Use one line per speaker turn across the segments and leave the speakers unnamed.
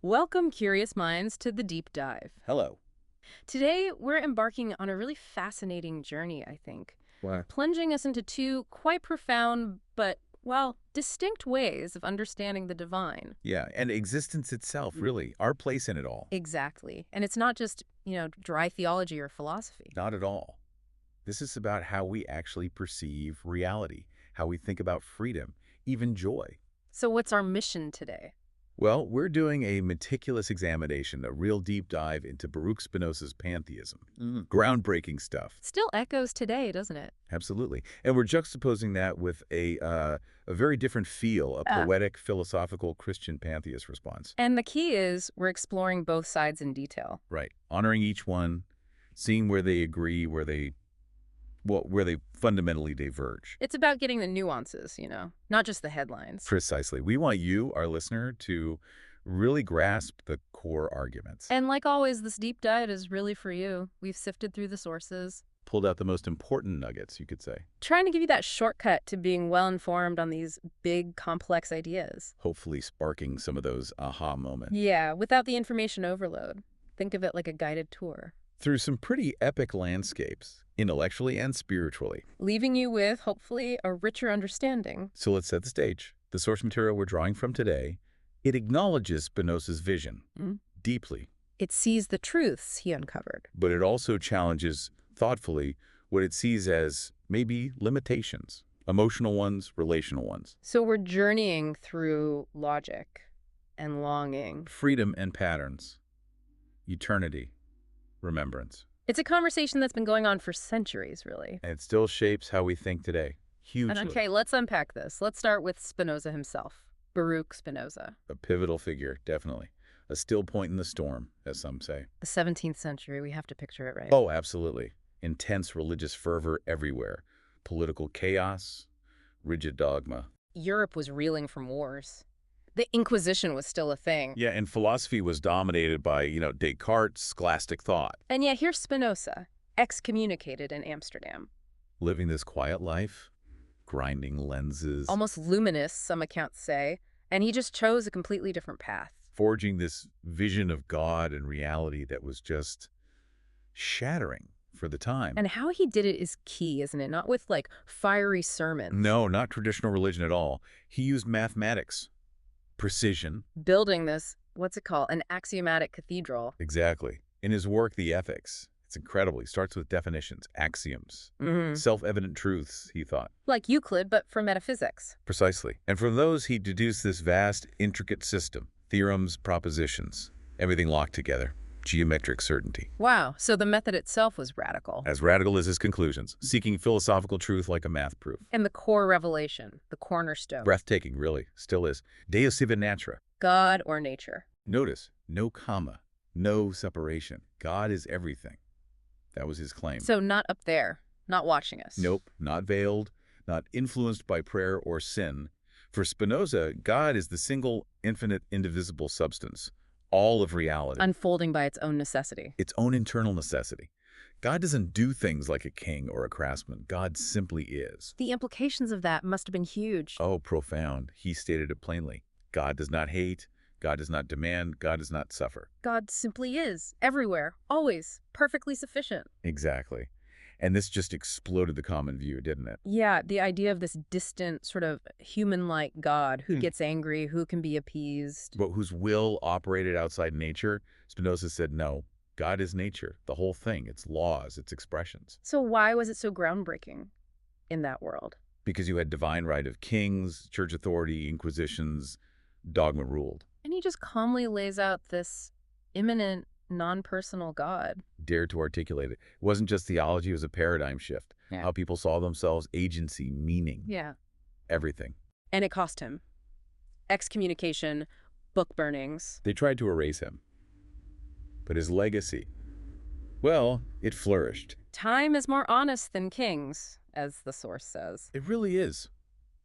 Welcome, curious minds, to the deep dive.
Hello.
Today, we're embarking on a really fascinating journey, I think,
Why?
plunging us into two quite profound but, well, distinct ways of understanding the divine.
Yeah, and existence itself, really, our place in it all.
Exactly. And it's not just, dry theology or philosophy.
Not at all. This is about how we actually perceive reality, how we think about freedom, even joy.
So what's our mission today?
Well, we're doing a meticulous examination, a real deep dive into Baruch Spinoza's pantheism. Groundbreaking stuff.
Still echoes today, doesn't it?
Absolutely. And we're juxtaposing that with a very different feel, a poetic, philosophical, Christian pantheist response.
And the key is we're exploring both sides in detail.
Right. Honoring each one, seeing where they agree, where they fundamentally diverge.
It's about getting the nuances, not just the headlines.
Precisely. We want you, our listener, to really grasp the core arguments.
And like always, this deep dive is really for you. We've sifted through the sources,
Pulled out the most important nuggets, you could say.
trying to give you that shortcut to being well-informed on these big, complex ideas.
Hopefully sparking some of those aha moments.
Yeah, without the information overload. Think of it like a guided tour,
Through some pretty epic landscapes, intellectually and spiritually.
leaving you with, hopefully, a richer understanding.
So let's set the stage. The source material we're drawing from today, it acknowledges Spinoza's vision deeply,
It sees the truths he uncovered.
but it also challenges thoughtfully what it sees as maybe limitations, emotional ones, relational ones,
So we're journeying through logic and longing.
freedom and patterns, eternity, remembrance.
It's a conversation that's been going on for centuries, really.
And it still shapes how we think today, hugely.
And okay, let's unpack this. Let's start with Spinoza himself, Baruch Spinoza.
A pivotal figure, definitely. A still point in the storm, as some say.
The 17th century, we have to picture it, right?
Oh, absolutely. Intense religious fervor everywhere. Political chaos, rigid dogma.
Europe was reeling from wars. The Inquisition was still a thing.
Yeah, and philosophy was dominated by, Descartes' scholastic thought.
And yet here's Spinoza, excommunicated in Amsterdam.
Living this quiet life, grinding lenses,
Almost luminous, some accounts say, and he just chose a completely different path.
forging this vision of God and reality that was just shattering for the time.
And how he did it is key, isn't it? Not with, fiery sermons.
No, not traditional religion at all. He used mathematics, precision.
Building this, what's it called, an axiomatic cathedral.
Exactly. In his work, The Ethics, it's incredible. He starts with definitions, axioms, self-evident truths, he thought.
Like Euclid, but for metaphysics.
Precisely. And from those, he deduced this vast, intricate system. Theorems, propositions, everything locked together. Geometric certainty.
Wow, so the method itself was radical.
As radical as his conclusions, seeking philosophical truth like a math proof.
And the core revelation, the cornerstone.
Breathtaking, really. Still is. Deus sive in natura.
God or nature.
Notice, no comma, no separation. God is everything. That was his claim.
So not up there, not watching us.
Nope, not veiled, not influenced by prayer or sin. For Spinoza, God is the single, infinite, indivisible substance, all of reality.
Unfolding by its own necessity.
Its own internal necessity. God doesn't do things like a king or a craftsman. God simply is.
The implications of that must have been huge.
Oh, profound. He stated it plainly. God does not hate. God does not demand. God does not suffer.
God simply is, everywhere, always, perfectly sufficient.
Exactly. And this just exploded the common view, didn't it?
Yeah, the idea of this distant, sort of human-like God who gets angry, who can be appeased.
But whose will operated outside nature, Spinoza said, no, God is nature, the whole thing, its laws, its expressions.
So why was it so groundbreaking in that world?
Because you had divine right of kings, church authority, inquisitions, dogma ruled.
And he just calmly lays out this immanent, non-personal God.
Dared to articulate it. It wasn't just theology, it was a paradigm shift.
Yeah.
How people saw themselves, agency, meaning,
Yeah.
everything.
And it cost him. Excommunication, book burnings.
They tried to erase him. But his legacy, well, it flourished.
Time is more honest than kings, as the source says.
It really is.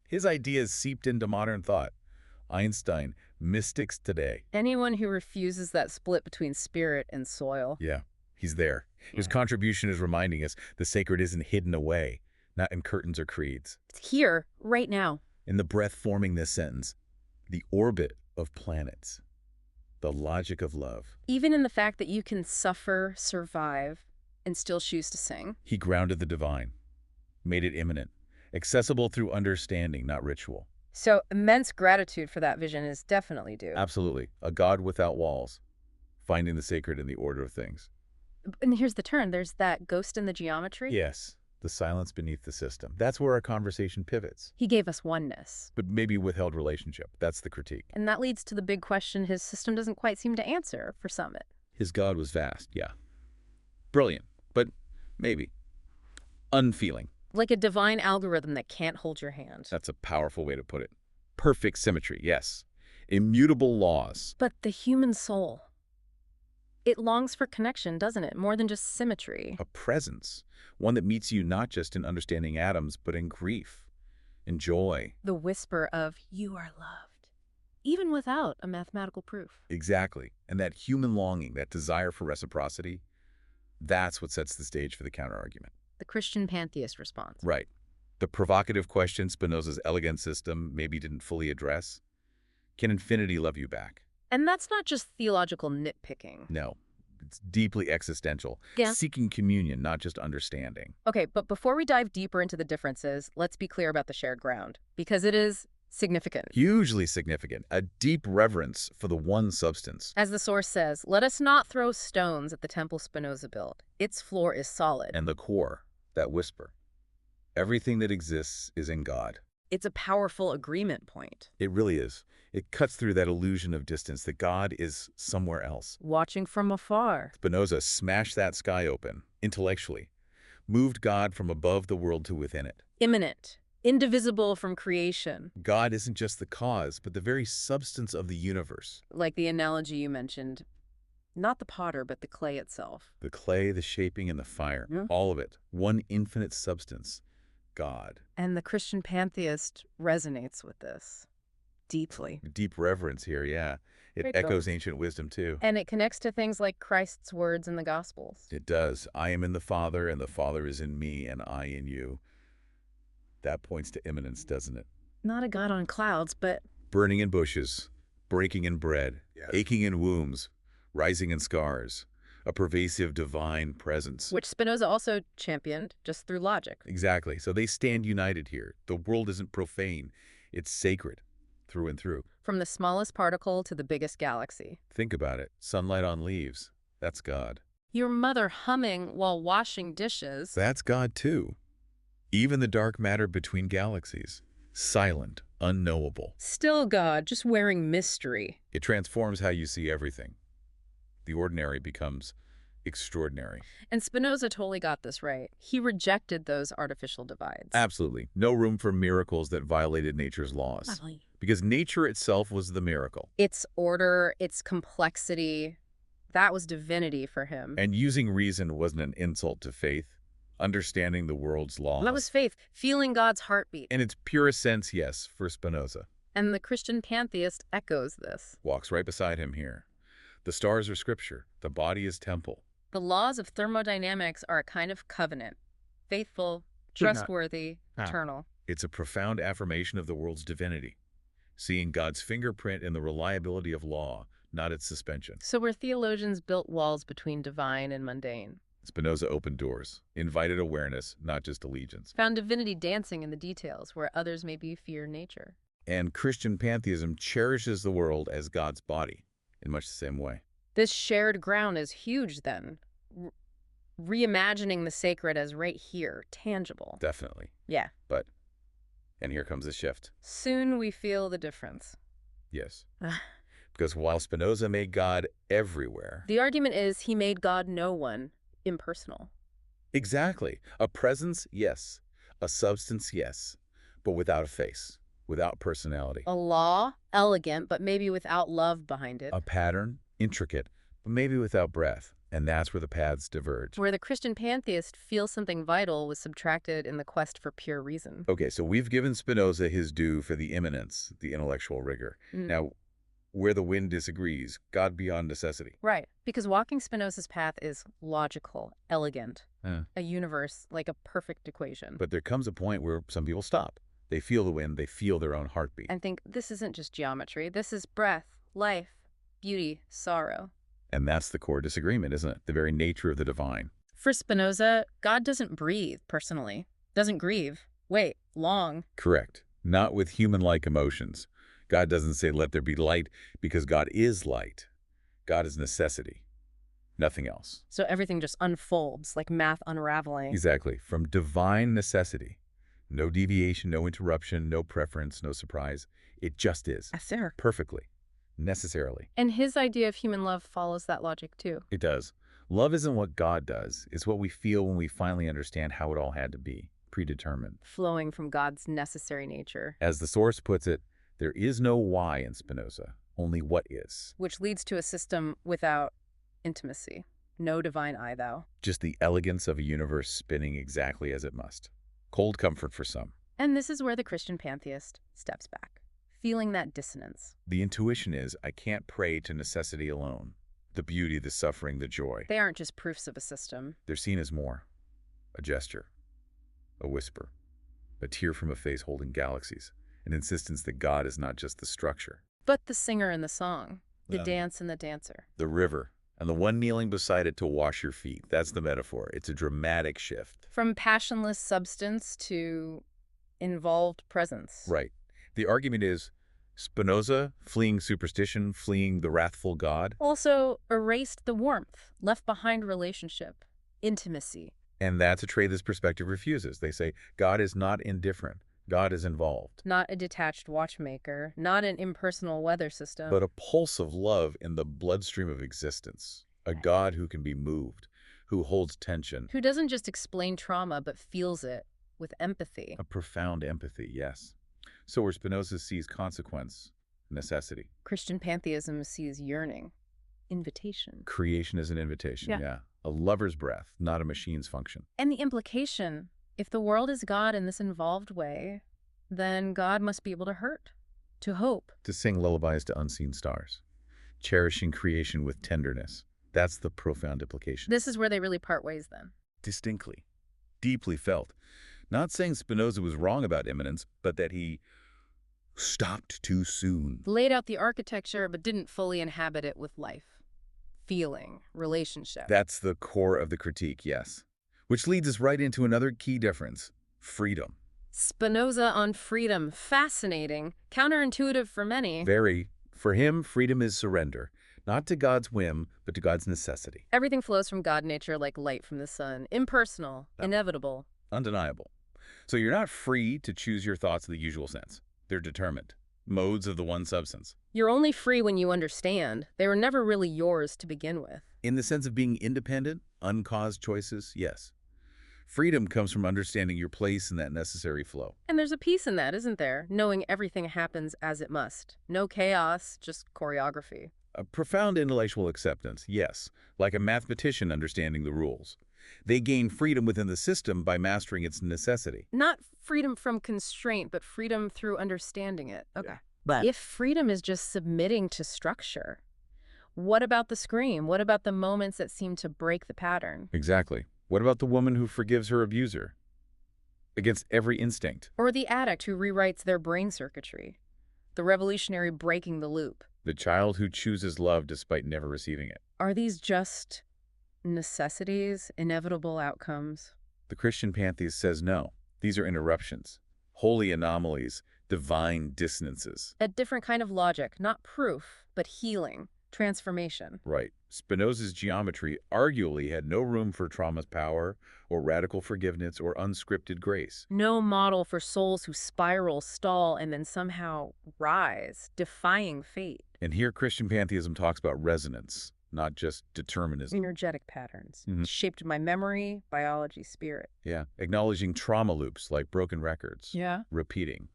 His ideas seeped into modern thought. Einstein, mystics today.
Anyone who refuses that split between spirit and soil.
Yeah, he's there. His contribution is reminding us the sacred isn't hidden away, not in curtains or creeds.
It's here, right now.
In the breath forming this sentence, the orbit of planets, The logic of love.
Even in the fact that you can suffer, survive, and still choose to sing.
He grounded the divine, made it immanent, accessible through understanding, not ritual.
So immense gratitude for that vision is definitely due.
Absolutely. A God without walls, finding the sacred in the order of things.
And here's the turn. There's that ghost in the geometry.
Yes, the silence beneath the system. That's where our conversation pivots.
He gave us oneness.
But maybe withheld relationship. That's the critique.
And that leads to the big question his system doesn't quite seem to answer for Summit.
His God was vast, yeah. Brilliant, but maybe unfeeling.
Like a divine algorithm that can't hold your hand.
That's a powerful way to put it. Perfect symmetry, yes. Immutable laws.
But the human soul, it longs for connection, doesn't it? More than just symmetry.
A presence. One that meets you not just in understanding atoms, but in grief, in joy.
The whisper of, you are loved, even without a mathematical proof.
Exactly. And that human longing, that desire for reciprocity, that's what sets the stage for the counterargument.
The Christian Pantheist response.
Right. The provocative question Spinoza's elegant system maybe didn't fully address. Can infinity love you back?
And that's not just theological nitpicking.
No. It's deeply existential.
Yeah.
Seeking communion, not just understanding.
Okay, but before we dive deeper into the differences, let's be clear about the shared ground, because it is significant.
Hugely significant. A deep reverence for the one substance.
As the source says, let us not throw stones at the temple Spinoza built. Its floor is solid.
And the core, that whisper. Everything that exists is in God.
It's a powerful agreement point.
It really is. It cuts through that illusion of distance that God is somewhere else.
Watching from afar.
Spinoza smashed that sky open, intellectually, moved God from above the world to within it.
Immanent. Indivisible from creation.
God isn't just the cause, but the very substance of the universe.
Like the analogy you mentioned, not the potter, but the clay itself.
The clay, the shaping, and the fire.
Yeah.
All of it. One infinite substance. God.
And the Christian Pantheist resonates with this deeply.
Deep reverence here, yeah. It
Great
echoes
thought.
ancient wisdom, too.
And it connects to things like Christ's words in the Gospels.
It does. I am in the Father, and the Father is in me, and I in you. That points to immanence, doesn't it?
Not a God on clouds, but
Burning in bushes, breaking in bread,
Yes.
aching in wombs, rising in scars. A pervasive divine presence.
which Spinoza also championed just through logic.
Exactly. So they stand united here. The world isn't profane. It's sacred, through and through.
From the smallest particle to the biggest galaxy.
Think about it. Sunlight on leaves. That's God.
Your mother humming while washing dishes.
That's God, too. Even the dark matter between galaxies. Silent, unknowable.
Still God, just wearing mystery.
It transforms how you see everything. The ordinary becomes extraordinary.
And Spinoza totally got this right. He rejected those artificial divides.
Absolutely. No room for miracles that violated nature's laws.
Lovely.
Because nature itself was the miracle.
Its order, its complexity, that was divinity for him.
And using reason wasn't an insult to faith. Understanding the world's laws.
That was faith, feeling God's heartbeat.
In its purest sense, yes, for Spinoza.
And the Christian Pantheist echoes this.
Walks right beside him here. The stars are scripture. The body is temple.
The laws of thermodynamics are a kind of covenant. Faithful, trustworthy, eternal.
It's a profound affirmation of the world's divinity. Seeing God's fingerprint in the reliability of law, not its suspension.
So where theologians built walls between divine and mundane.
Spinoza opened doors, invited awareness, not just allegiance.
Found divinity dancing in the details where others maybe fear nature.
And Christian pantheism cherishes the world as God's body, in much the same way.
This shared ground is huge then. Reimagining the sacred as right here, tangible.
Definitely.
Yeah.
But, and here comes the shift.
Soon we feel the difference.
Yes. Because while Spinoza made God everywhere.
The argument is he made God no one, impersonal.
Exactly. A presence, yes. A substance, yes. But without a face, without personality.
A law, elegant, but maybe without love behind it.
A pattern, intricate, but maybe without breath. And that's where the paths diverge.
Where the Christian pantheist feels something vital was subtracted in the quest for pure reason.
Okay, so we've given Spinoza his due for the immanence, the intellectual rigor. Now, where the wind disagrees, God beyond necessity.
Right, because walking Spinoza's path is logical, elegant, a universe like a perfect equation.
But there comes a point where some people stop. They feel the wind, they feel their own heartbeat.
And think, this isn't just geometry, this is breath, life, beauty, sorrow.
And that's the core disagreement, isn't it? The very nature of the divine.
For Spinoza, God doesn't breathe personally, doesn't grieve, wait, long.
Correct. Not with human-like emotions. God doesn't say, let there be light, because God is light. God is necessity. Nothing else.
So everything just unfolds, like math unraveling.
Exactly. From divine necessity. No deviation, no interruption, no preference, no surprise. It just is.
Asir.
Perfectly. Necessarily.
And his idea of human love follows that logic too.
It does. Love isn't what God does. It's what we feel when we finally understand how it all had to be. Predetermined.
Flowing from God's necessary nature.
As the source puts it, there is no why in Spinoza, only what is.
Which leads to a system without intimacy. No divine I, thou.
Just the elegance of a universe spinning exactly as it must. Cold comfort for some.
And this is where the Christian pantheist steps back, feeling that dissonance.
The intuition is, I can't pray to necessity alone. The beauty, the suffering, the joy.
They aren't just proofs of a system.
They're seen as more. A gesture. A whisper. A tear from a face holding galaxies. An insistence that God is not just the structure.
But the singer and the song. The dance and the dancer.
The river. And the one kneeling beside it to wash your feet. That's the metaphor. It's a dramatic shift.
From passionless substance to involved presence.
Right. The argument is Spinoza, fleeing superstition, fleeing the wrathful God.
Also erased the warmth, left behind relationship, intimacy.
And that's a trait this perspective refuses. They say God is not indifferent. God is involved.
Not a detached watchmaker, not an impersonal weather system.
But a pulse of love in the bloodstream of existence. A God who can be moved, who holds tension.
Who doesn't just explain trauma, but feels it with empathy.
A profound empathy, yes. So where Spinoza sees consequence, necessity.
Christian pantheism sees yearning, invitation.
Creation is an invitation, yeah. A lover's breath, not a machine's function.
And the implication, if the world is God in this involved way, then God must be able to hurt, to hope.
To sing lullabies to unseen stars. Cherishing creation with tenderness. That's the profound implication.
This is where they really part ways then.
Distinctly. Deeply felt. Not saying Spinoza was wrong about immanence, but that he stopped too soon.
Laid out the architecture, but didn't fully inhabit it with life. Feeling, relationship.
That's the core of the critique, yes. Which leads us right into another key difference. Freedom.
Spinoza on freedom. Fascinating. Counterintuitive for many.
Very. For him, freedom is surrender. Not to God's whim, but to God's necessity.
Everything flows from God nature like light from the sun. Impersonal. Inevitable.
Undeniable. So you're not free to choose your thoughts in the usual sense. They're determined. Modes of the one substance.
You're only free when you understand. They were never really yours to begin with.
In the sense of being independent, uncaused choices, yes. Freedom comes from understanding your place in that necessary flow.
And there's a peace in that, isn't there? Knowing everything happens as it must. No chaos, just choreography.
A profound intellectual acceptance, yes, like a mathematician understanding the rules. They gain freedom within the system by mastering its necessity.
Not freedom from constraint, but freedom through understanding it. Okay.
Yeah.
But if freedom is just submitting to structure, what about the scream? What about the moments that seem to break the pattern?
Exactly. What about the woman who forgives her abuser? Against every instinct.
Or the addict who rewrites their brain circuitry? The revolutionary breaking the loop?
The child who chooses love despite never receiving it.
Are these just necessities, inevitable outcomes?
The Christian Pantheist says no. These are interruptions, holy anomalies, divine dissonances.
A different kind of logic, not proof, but healing, transformation.
Right. Spinoza's geometry arguably had no room for trauma's power or radical forgiveness or unscripted grace.
No model for souls who spiral, stall, and then somehow rise, defying fate.
And here Christian Pantheism talks about resonance, not just determinism.
Energetic patterns, shaped by memory, biology, spirit.
Yeah, acknowledging trauma loops like broken records.
Yeah.
Repeating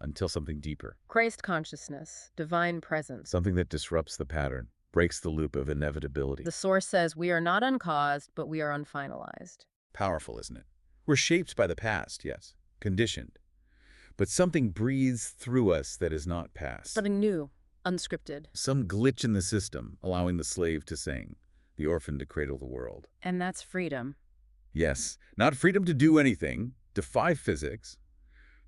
until something deeper.
Christ consciousness, divine presence.
Something that disrupts the pattern, breaks the loop of inevitability.
The source says we are not uncaused, but we are unfinalized.
Powerful, isn't it? We're shaped by the past, yes, conditioned. But something breathes through us that is not past.
Something new. Unscripted.
Some glitch in the system, allowing the slave to sing, the orphan to cradle the world.
And that's freedom.
Yes, not freedom to do anything, defy physics,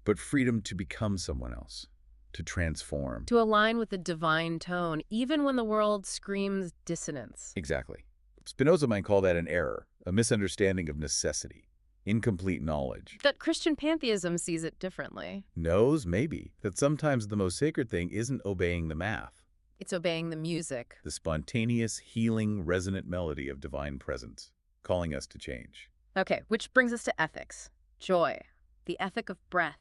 but freedom to become someone else. to transform.
To align with the divine tone, even when the world screams dissonance.
Exactly. Spinoza might call that an error, a misunderstanding of necessity, incomplete knowledge.
That Christian pantheism sees it differently.
Knows, maybe, that sometimes the most sacred thing isn't obeying the math.
It's obeying the music.
The spontaneous, healing, resonant melody of divine presence, calling us to change.
Okay, which brings us to ethics. Joy. The ethic of breath.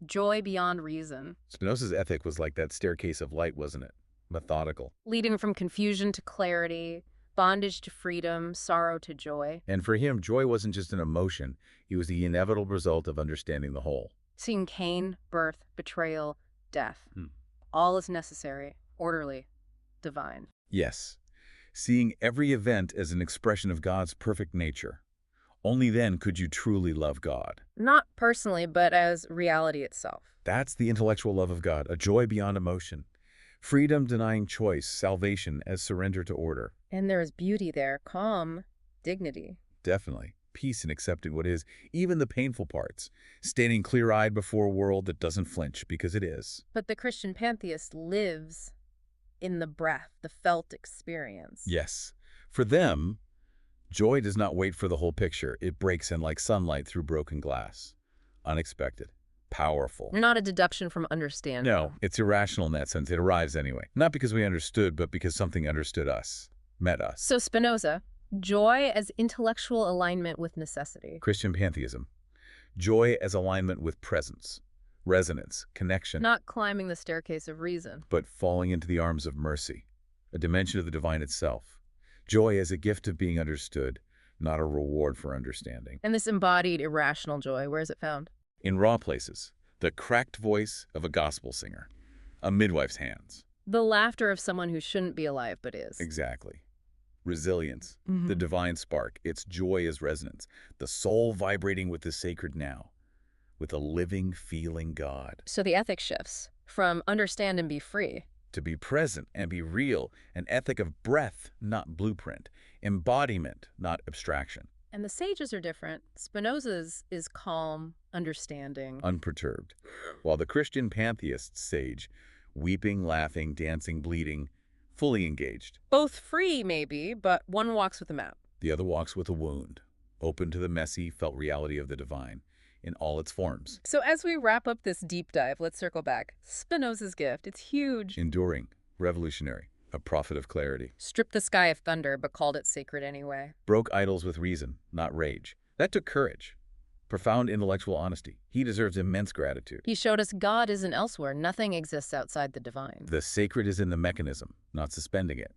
Joy beyond reason.
Spinoza's ethic was like that staircase of light, wasn't it? Methodical.
Leading from confusion to clarity, bondage to freedom, sorrow to joy.
And for him, joy wasn't just an emotion. It was the inevitable result of understanding the whole.
Seeing Cain, birth, betrayal, death. All is necessary, orderly, divine.
Yes. Seeing every event as an expression of God's perfect nature. Only then could you truly love God.
Not personally, but as reality itself.
That's the intellectual love of God, a joy beyond emotion. Freedom denying choice, salvation as surrender to order.
And there is beauty there, calm, dignity.
Definitely. Peace in accepting what is, even the painful parts. Standing clear-eyed before a world that doesn't flinch, because it is.
But the Christian pantheist lives in the breath, the felt experience.
Yes. For them, joy does not wait for the whole picture. It breaks in like sunlight through broken glass. Unexpected. Powerful.
Not a deduction from understanding.
No, it's irrational in that sense. It arrives anyway. Not because we understood, but because something understood us, met us.
So Spinoza, joy as intellectual alignment with necessity.
Christian Pantheism. Joy as alignment with presence, resonance, connection.
Not climbing the staircase of reason.
But falling into the arms of mercy, a dimension of the divine itself. Joy as a gift of being understood, not a reward for understanding.
And this embodied irrational joy, where is it found?
In raw places, the cracked voice of a gospel singer, a midwife's hands.
The laughter of someone who shouldn't be alive but is.
Exactly. Resilience, the divine spark, its joy as resonance, the soul vibrating with the sacred now, with a living, feeling God.
So the ethic shifts from understand and be free.
To be present and be real, an ethic of breath, not blueprint, embodiment, not abstraction.
And the sages are different. Spinoza's is calm, understanding.
Unperturbed. While the Christian pantheist sage, weeping, laughing, dancing, bleeding, fully engaged.
Both free, maybe, but one walks with a map.
The other walks with a wound, open to the messy, felt reality of the divine in all its forms.
So as we wrap up this deep dive, let's circle back. Spinoza's gift, it's huge.
Enduring, revolutionary, a prophet of clarity.
Stripped the sky of thunder, but called it sacred anyway.
Broke idols with reason, not rage. That took courage. Profound intellectual honesty. He deserves immense gratitude.
He showed us God isn't elsewhere. Nothing exists outside the divine.
The sacred is in the mechanism, not suspending it.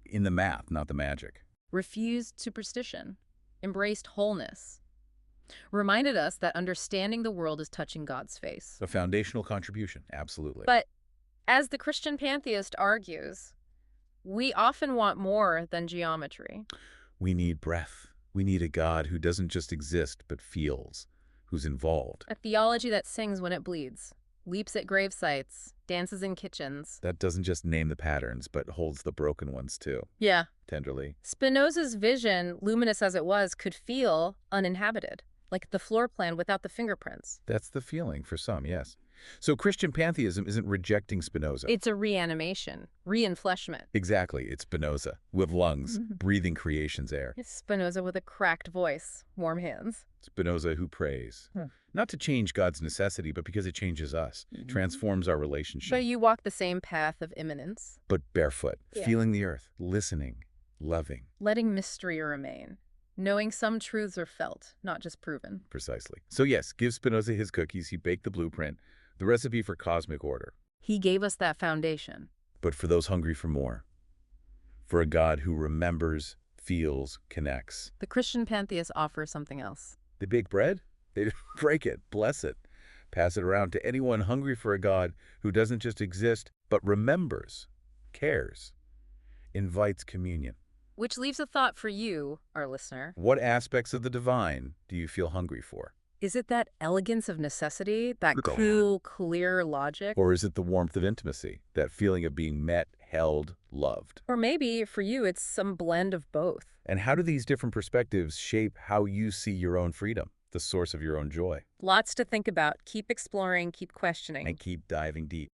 In the math, not the magic.
Refused superstition. Embraced wholeness. Reminded us that understanding the world is touching God's face.
A foundational contribution, absolutely.
But as the Christian pantheist argues, we often want more than geometry.
We need breath. We need a God who doesn't just exist, but feels, who's involved.
A theology that sings when it bleeds, leaps at grave sites, dances in kitchens.
That doesn't just name the patterns, but holds the broken ones too.
Yeah.
Tenderly.
Spinoza's vision, luminous as it was, could feel uninhabited, like the floor plan without the fingerprints.
That's the feeling for some, yes. So Christian pantheism isn't rejecting Spinoza.
It's a reanimation, reinfleshment.
Exactly. It's Spinoza, with lungs, breathing creation's air.
It's Spinoza with a cracked voice, warm hands.
Spinoza who prays. Not to change God's necessity, but because it changes us, transforms our relationship.
But you walk the same path of immanence.
But barefoot,
Yeah.
feeling the earth, listening, loving.
Letting mystery remain. Knowing some truths are felt, not just proven.
Precisely. So yes, give Spinoza his cookies. He baked the blueprint, the recipe for cosmic order.
He gave us that foundation.
But for those hungry for more, for a God who remembers, feels, connects.
The Christian pantheists offer something else.
They bake bread, they break it, bless it, pass it around to anyone hungry for a God who doesn't just exist, but remembers, cares, invites communion.
Which leaves a thought for you, our listener.
What aspects of the divine do you feel hungry for?
Is it that elegance of necessity, that cool, clear logic?
Or is it the warmth of intimacy, that feeling of being met, held, loved?
Or maybe, for you, it's some blend of both.
And how do these different perspectives shape how you see your own freedom, the source of your own joy?
Lots to think about. Keep exploring, keep questioning.
And keep diving deep.